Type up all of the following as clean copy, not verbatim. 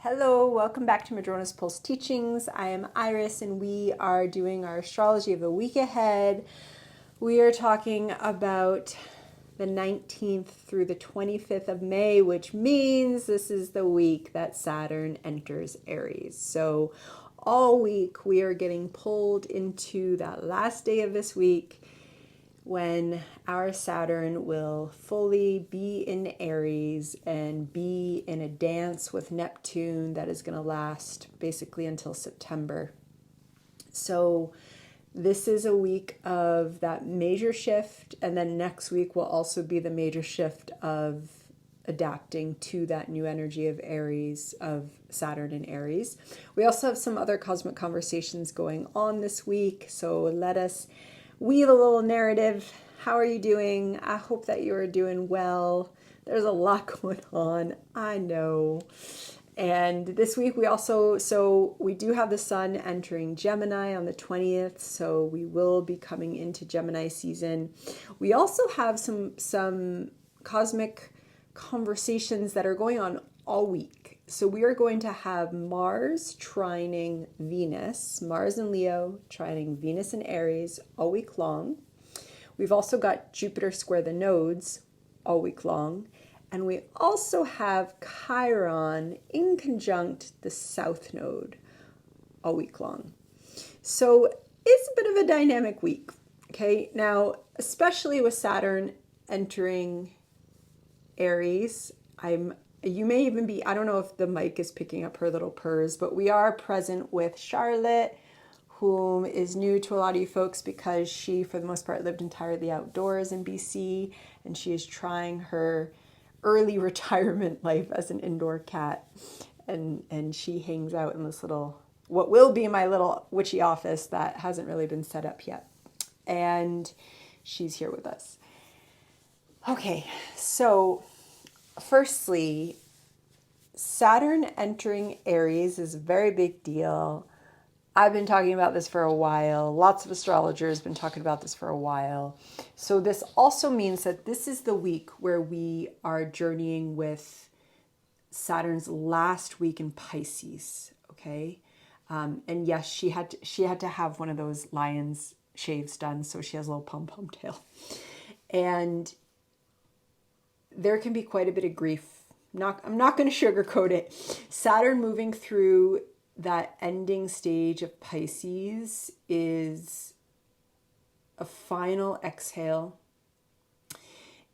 Hello, welcome back to Madrona's Pulse Teachings. I am Iris and we are doing our astrology of the week ahead. We are talking about the 19th through the 25th of May, which means this is the week that Saturn enters Aries. So all week we are getting pulled into that last day of this week when our Saturn will fully be in Aries and be in a dance with Neptune that is going to last basically until September. So this is a week of that major shift, and then next week will also be the major shift of adapting to that new energy of Aries, of Saturn in Aries. We also have some other cosmic conversations going on this week, so let us weave a little narrative. How are you doing? I hope that you are doing well. There's a lot going on, I know. And this week we do have the sun entering Gemini on the 20th, so we will be coming into Gemini season. We also have some cosmic conversations that are going on all week. So we are going to have Mars trining Venus, Mars in Leo trining Venus in Aries all week long. We've also got Jupiter square the nodes all week long. And we also have Chiron inconjunct the south node all week long. So it's a bit of a dynamic week. Okay, now, especially with Saturn entering Aries, you may even be, I don't know if the mic is picking up her little purrs, but we are present with Charlotte, whom is new to a lot of you folks because she, for the most part, lived entirely outdoors in BC, and she is trying her early retirement life as an indoor cat. And she hangs out in this little, what will be my little witchy office that hasn't really been set up yet. And she's here with us. Okay, so firstly, Saturn entering Aries is a very big deal. I've been talking about this for a while. Lots of astrologers have been talking about this for a while. So this also means that this is the week where we are journeying with Saturn's last week in Pisces, okay? And yes, she had to have one of those lion's shaves done, so she has a little pom-pom tail. And there can be quite a bit of grief. I'm not going to sugarcoat it. Saturn moving through that ending stage of Pisces is a final exhale.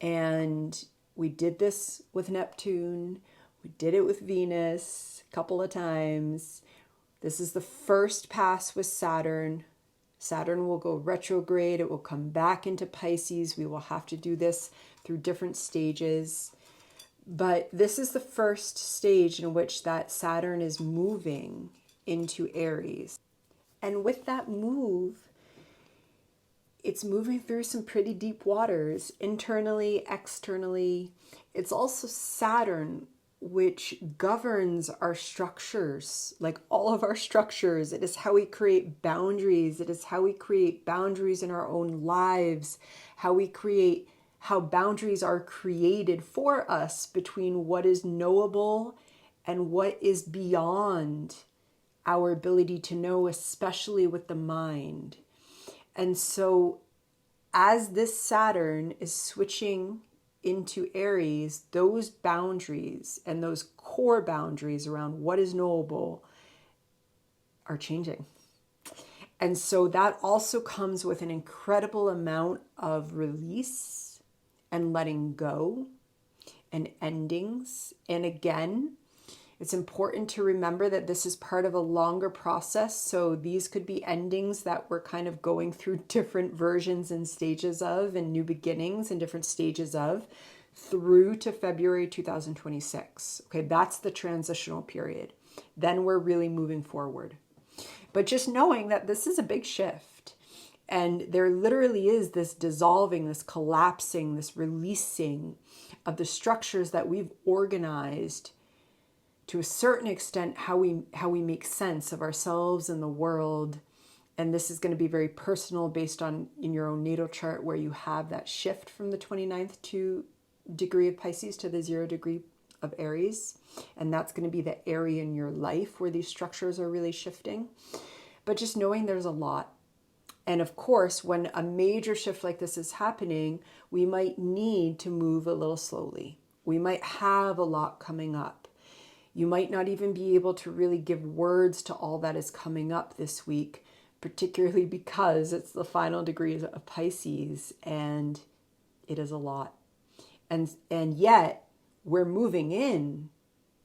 And we did this with Neptune. We did it with Venus a couple of times. This is the first pass with Saturn. Saturn will go retrograde. It will come back into Pisces. We will have to do this through different stages. But this is the first stage in which that Saturn is moving into Aries. And with that move, it's moving through some pretty deep waters, internally, externally. It's also Saturn, which governs our structures, like all of our structures. It is how we create boundaries. It is how we create boundaries in our own lives, how boundaries are created for us between what is knowable and what is beyond our ability to know, especially with the mind. And so as this Saturn is switching into Aries, those boundaries and those core boundaries around what is knowable are changing. And so that also comes with an incredible amount of release and letting go and endings. And again, it's important to remember that this is part of a longer process. So these could be endings that we're kind of going through different versions and stages of, and new beginnings and different stages of, through to February 2026. Okay, that's the transitional period. Then we're really moving forward. But just knowing that this is a big shift. And there literally is this dissolving, this collapsing, this releasing of the structures that we've organized to a certain extent, how we make sense of ourselves and the world. And this is going to be very personal based on in your own natal chart where you have that shift from the 29th degree of Pisces to the 0 degree of Aries. And that's going to be the area in your life where these structures are really shifting. But just knowing there's a lot. And of course, when a major shift like this is happening, we might need to move a little slowly. We might have a lot coming up. You might not even be able to really give words to all that is coming up this week, particularly because it's the final degrees of Pisces and it is a lot. And yet we're moving in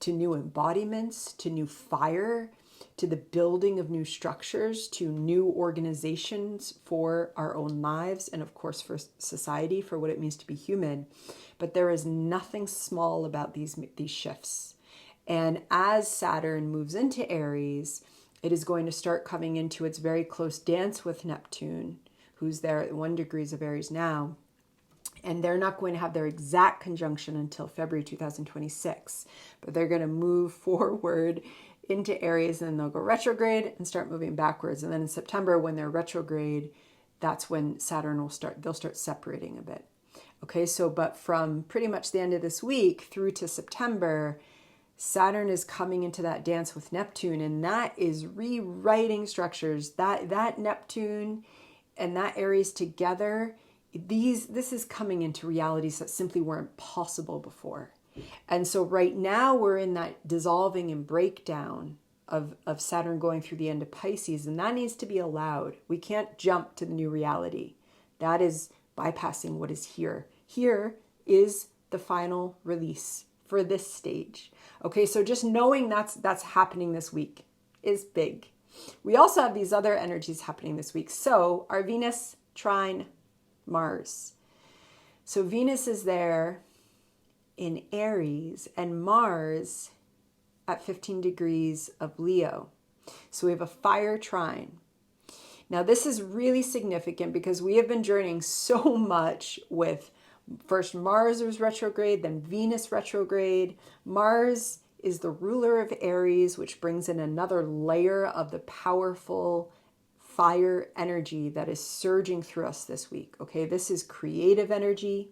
to new embodiments, to new fire, to the building of new structures, to new organizations for our own lives, and of course for society, for what it means to be human. But there is nothing small about these shifts. And as Saturn moves into Aries, it is going to start coming into its very close dance with Neptune, who's there at 1 degrees of Aries now. And they're not going to have their exact conjunction until February 2026. But they're going to move forward into Aries, and then they'll go retrograde and start moving backwards. And then in September, when they're retrograde, that's when Saturn they'll start separating a bit. Okay, so but from pretty much the end of this week through to September, Saturn is coming into that dance with Neptune, and that is rewriting structures. That Neptune and that Aries together, this is coming into realities that simply weren't possible before. And so right now we're in that dissolving and breakdown of Saturn going through the end of Pisces, and that needs to be allowed. We can't jump to the new reality. That is bypassing what is here. Here is the final release for this stage. Okay, so just knowing that's happening this week is big. We also have these other energies happening this week. So our Venus trine Mars. So Venus is there in Aries and Mars at 15 degrees of Leo. So we have a fire trine. Now this is really significant because we have been journeying so much with first Mars was retrograde, then Venus retrograde. Mars is the ruler of Aries, which brings in another layer of the powerful fire energy that is surging through us this week. Okay, this is creative energy.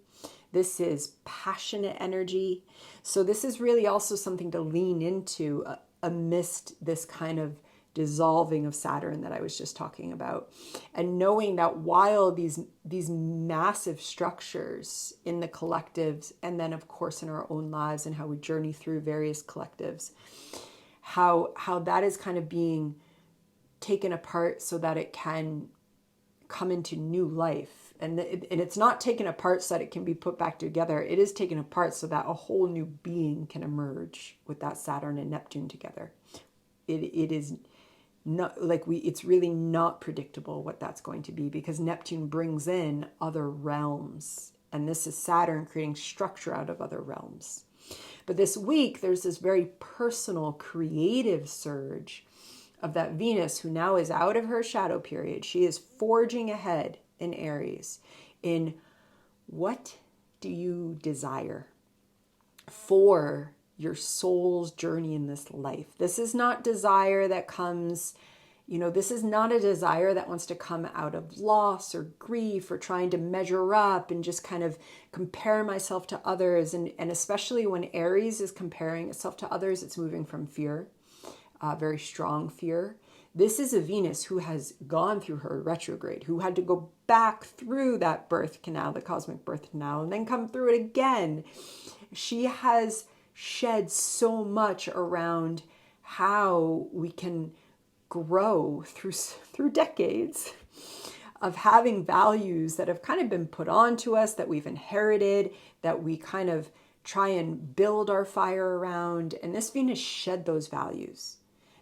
This is passionate energy. So this is really also something to lean into amidst this kind of dissolving of Saturn that I was just talking about. And knowing that while these massive structures in the collectives, and then of course in our own lives and how we journey through various collectives, how that is kind of being taken apart so that it can come into new life. And it's not taken apart so that it can be put back together. It is taken apart so that a whole new being can emerge with that Saturn and Neptune together. It is not like it's really not predictable what that's going to be, because Neptune brings in other realms, and this is Saturn creating structure out of other realms. But this week there's this very personal creative surge of that Venus, who now is out of her shadow period. She is forging ahead in Aries in what do you desire for your soul's journey in this life. This is not desire that comes, this is not a desire that wants to come out of loss or grief or trying to measure up and just kind of compare myself to others. And especially when Aries is comparing itself to others, it's moving from fear, very strong fear. This is a Venus who has gone through her retrograde, who had to go back through that birth canal, the cosmic birth canal, and then come through it again. She has shed so much around how we can grow through decades of having values that have kind of been put onto us, that we've inherited, that we kind of try and build our fire around. And this Venus shed those values.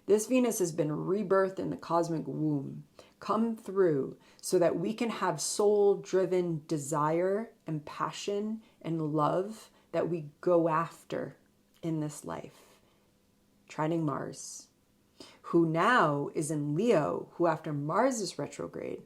This Venus has been rebirthed in the cosmic womb, come through so that we can have soul-driven desire and passion and love that we go after in this life. Trining Mars, who now is in Leo, who after Mars is retrograde,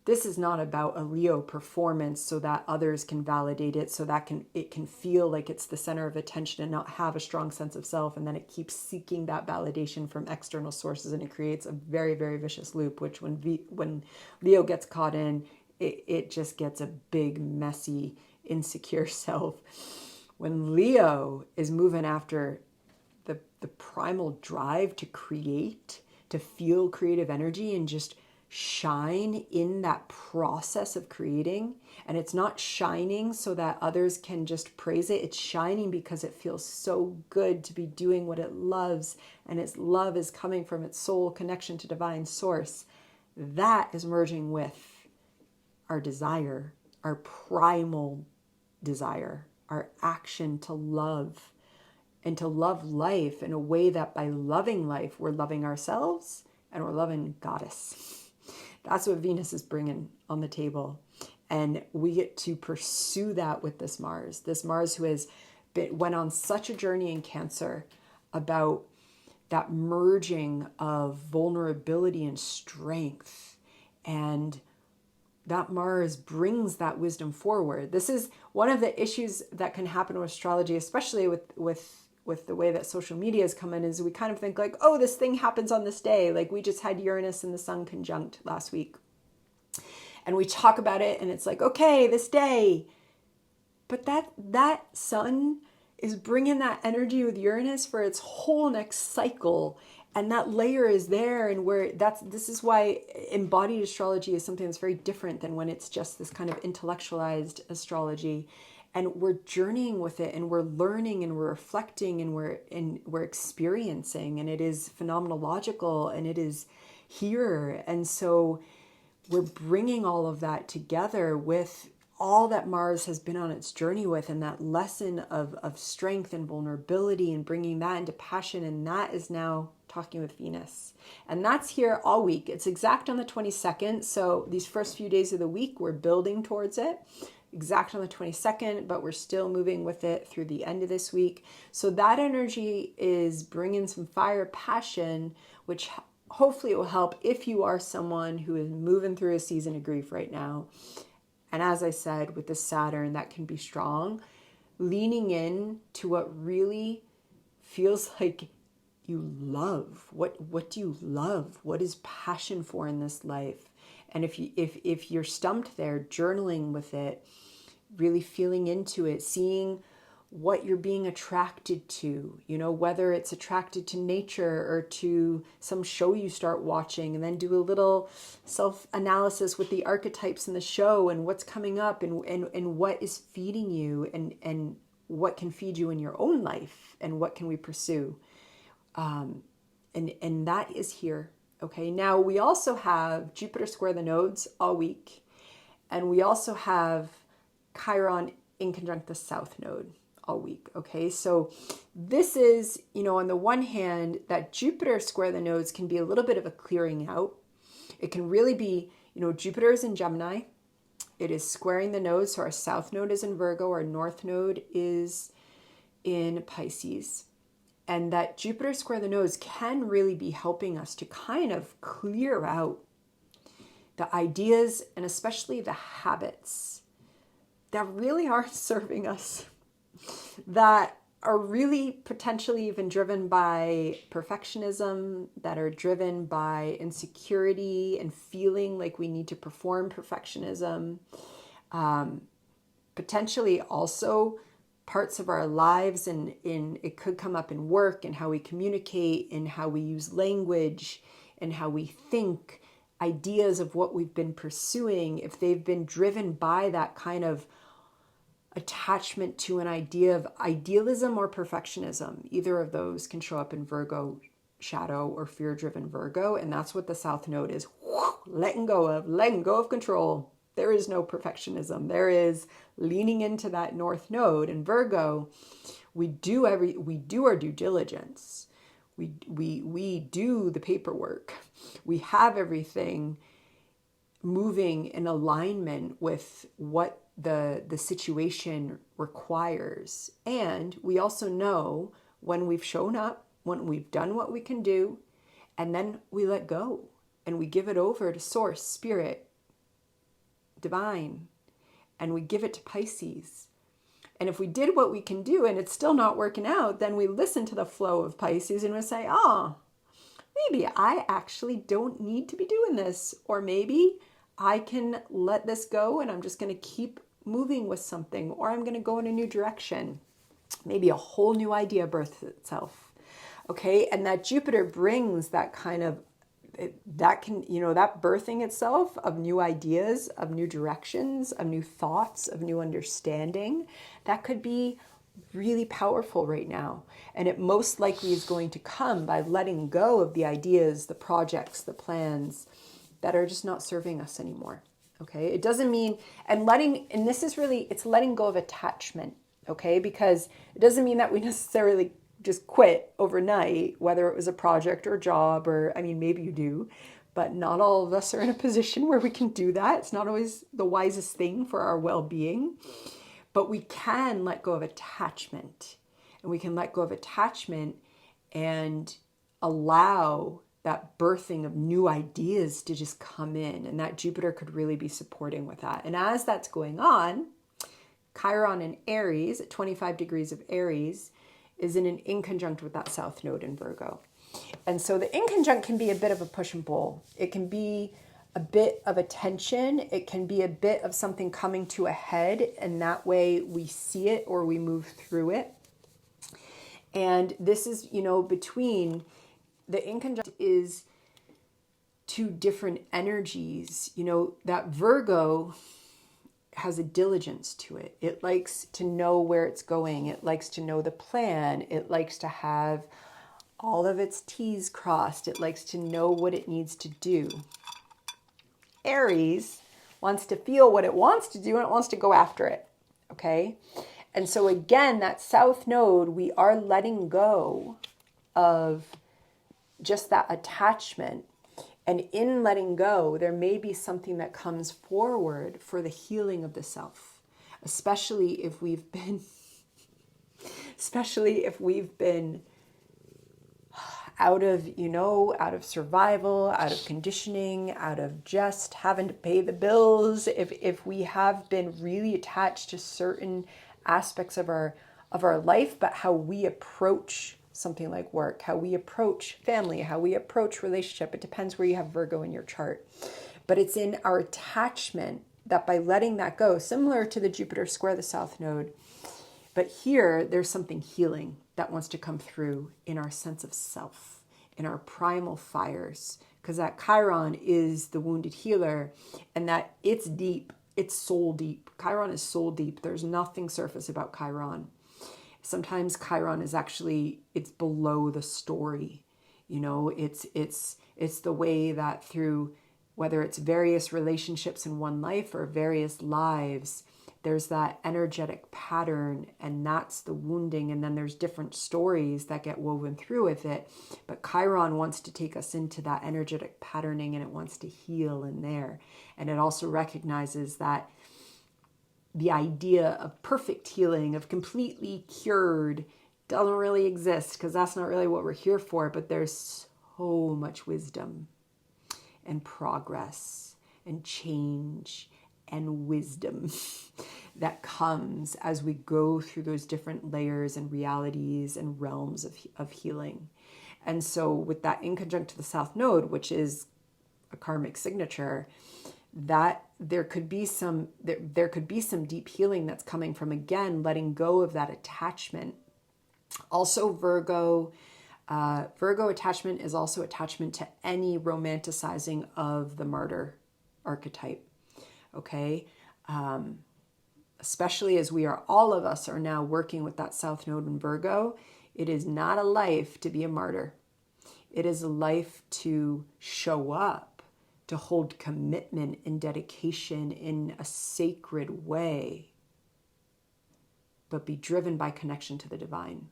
this is not about a Leo performance so that others can validate it, so that it can feel like it's the center of attention and not have a strong sense of self, and then it keeps seeking that validation from external sources, and it creates a very, very vicious loop, which when Leo gets caught in, it just gets a big, messy, insecure self. When Leo is moving after the primal drive to create, to feel creative energy and just shine in that process of creating. And it's not shining so that others can just praise it. It's shining because it feels so good to be doing what it loves. And its love is coming from its soul connection to divine source. That is merging with our desire, our primal desire, our action to love and to love life in a way that by loving life, we're loving ourselves and we're loving Goddess. That's what Venus is bringing on the table. And we get to pursue that with this Mars. This Mars who went on such a journey in Cancer about that merging of vulnerability and strength. And that Mars brings that wisdom forward. This is one of the issues that can happen with astrology, especially with the way that social media has come in, is we kind of think like, oh, this thing happens on this day. Like we just had Uranus and the Sun conjunct last week. And we talk about it and it's like, okay, this day. But that Sun is bringing that energy with Uranus for its whole next cycle. And that layer is there, and this is why embodied astrology is something that's very different than when it's just this kind of intellectualized astrology. And we're journeying with it, and we're learning, and we're reflecting, and we're experiencing, and it is phenomenological, and it is here. And so we're bringing all of that together with all that Mars has been on its journey with, and that lesson of strength and vulnerability, and bringing that into passion. And that is now talking with Venus. And that's here all week. It's exact on the 22nd. So these first few days of the week, we're building towards it. Exact on the 22nd, but we're still moving with it through the end of this week. So that energy is bringing some fire, passion, which hopefully it will help if you are someone who is moving through a season of grief right now. And as I said, with the Saturn, that can be strong. Leaning in to what really feels like you love. What do you love? What is passion for in this life? And if you're stumped there, journaling with it, really feeling into it, seeing what you're being attracted to, whether it's attracted to nature or to some show you start watching, and then do a little self-analysis with the archetypes in the show and what's coming up and what is feeding you and what can feed you in your own life and what can we pursue. And that is here. Okay. Now we also have Jupiter square the nodes all week. And we also have Chiron inconjunct the south node all week. Okay. So this is, on the one hand, that Jupiter square the nodes can be a little bit of a clearing out. It can really be, Jupiter is in Gemini. It is squaring the nodes. So our south node is in Virgo. Our north node is in Pisces. And that Jupiter square the nodes can really be helping us to kind of clear out the ideas and especially the habits that really aren't serving us, that are really potentially even driven by perfectionism, that are driven by insecurity and feeling like we need to perform perfectionism, potentially also parts of our lives, and it could come up in work and how we communicate and how we use language and how we think, ideas of what we've been pursuing, if they've been driven by that kind of attachment to an idea of idealism or perfectionism. Either of those can show up in Virgo shadow or fear-driven Virgo, and that's what the south node is. Letting go of control. There is no perfectionism. There is leaning into that north node. In Virgo, we do our due diligence. We do the paperwork. We have everything moving in alignment with what the situation requires. And we also know when we've shown up, when we've done what we can do, and then we let go and we give it over to source, spirit, divine, and we give it to Pisces. And if we did what we can do and it's still not working out, then we listen to the flow of Pisces and we say, maybe I actually don't need to be doing this. Or maybe I can let this go and I'm just going to keep moving with something, or I'm going to go in a new direction. Maybe a whole new idea births itself. Okay, and that Jupiter brings that kind of, that can, that birthing itself of new ideas, of new directions, of new thoughts, of new understanding. That could be really powerful right now. And it most likely is going to come by letting go of the ideas, the projects, the plans that are just not serving us anymore. Okay, it doesn't mean, and this is really, it's letting go of attachment. Okay, because it doesn't mean that we necessarily just quit overnight, whether it was a project or a job, or, I mean, maybe you do, but not all of us are in a position where we can do that. It's not always the wisest thing for our well-being, but we can let go of attachment, and we can let go of attachment and allow that birthing of new ideas to just come in, and that Jupiter could really be supporting with that. And as that's going on, Chiron in Aries at 25 degrees of Aries is in an inconjunct with that South Node in Virgo. And so the inconjunct can be a bit of a push and pull. It can be a bit of a tension. It can be a bit of something coming to a head, and that way we see it or we move through it. And this is, between the inconjunct is two different energies. That Virgo has a diligence to it. It likes to know where it's going. It likes to know the plan. It likes to have all of its T's crossed. It likes to know what it needs to do. Aries wants to feel what it wants to do, and it wants to go after it. Okay? And so again, that South Node, we are letting go of just that attachment. And in letting go, there may be something that comes forward for the healing of the self, especially if we've been out of survival, out of conditioning, out of just having to pay the bills. If we have been really attached to certain aspects of our life, but how we approach something like work, how we approach family, how we approach relationship. It depends where you have Virgo in your chart. But it's in our attachment that by letting that go, similar to the Jupiter square the South Node, but here there's something healing that wants to come through in our sense of self, in our primal fires, because that Chiron is the wounded healer, and that it's deep, it's soul deep. Chiron is soul deep. There's nothing surface about Chiron. Sometimes Chiron is actually, it's below the story. It's the way that through, whether it's various relationships in one life or various lives, there's that energetic pattern, and that's the wounding. And then there's different stories that get woven through with it. But Chiron wants to take us into that energetic patterning, and it wants to heal in there. And it also recognizes that the idea of perfect healing, of completely cured, doesn't really exist, because that's not really what we're here for. But there's so much wisdom and progress and change and wisdom that comes as we go through those different layers and realities and realms of healing. And so with that inconjunct to the South Node, which is a karmic signature, that there could be some deep healing that's coming from, again, letting go of that attachment. Also Virgo attachment is also attachment to any romanticizing of the martyr archetype. Okay. Especially as all of us are now working with that South Node in Virgo, it is not a life to be a martyr. It is a life to show up, to hold commitment and dedication in a sacred way, but be driven by connection to the divine.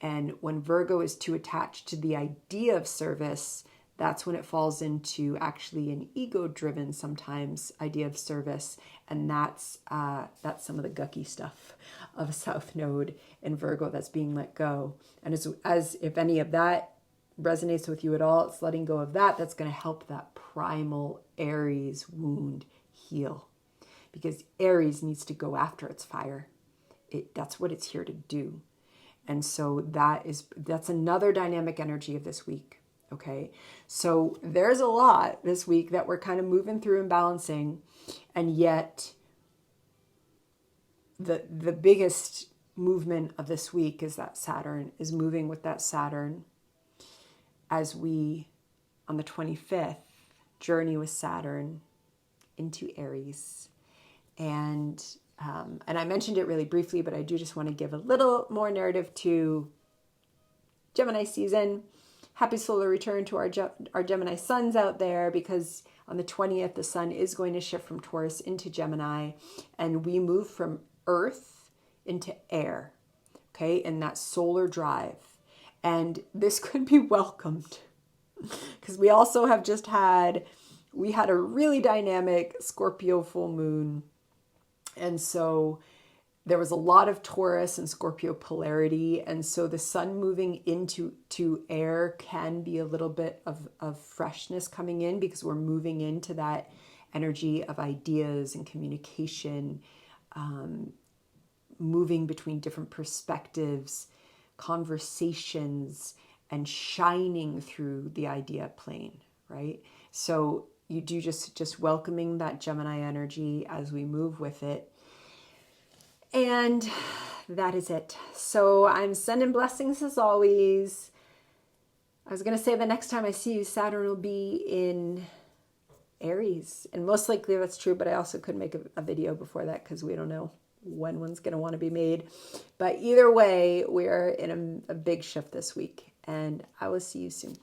And when Virgo is too attached to the idea of service, that's when it falls into actually an ego-driven, sometimes, idea of service. And that's some of the gucky stuff of South Node in Virgo that's being let go. And as if any of that resonates with you at all, it's letting go of that. That's going to help that primal Aries wound heal, because Aries needs to go after its fire. That's what it's here to do. And so that's another dynamic energy of this week. Okay, so there's a lot this week that we're kind of moving through and balancing, and yet the biggest movement of this week is that Saturn is moving with that Saturn as we, on the 25th, journey with Saturn into Aries. And I mentioned it really briefly, but I do just want to give a little more narrative to Gemini season. Happy solar return to our Gemini suns out there, because on the 20th, the sun is going to shift from Taurus into Gemini, and we move from Earth into air, okay, in that solar drive. And this could be welcomed because we also have we had a really dynamic Scorpio full moon. And so there was a lot of Taurus and Scorpio polarity. And so the sun moving into air can be a little bit of freshness coming in, because we're moving into that energy of ideas and communication, moving between different perspectives, conversations, and shining through the idea plane, right? So you do just welcoming that Gemini energy as we move with it. And that is it. So I'm sending blessings as always. I was going to say the next time I see you, Saturn will be in Aries. And most likely that's true, but I also could make a video before that because we don't know when one's going to want to be made. But either way, we're in a big shift this week. And I will see you soon.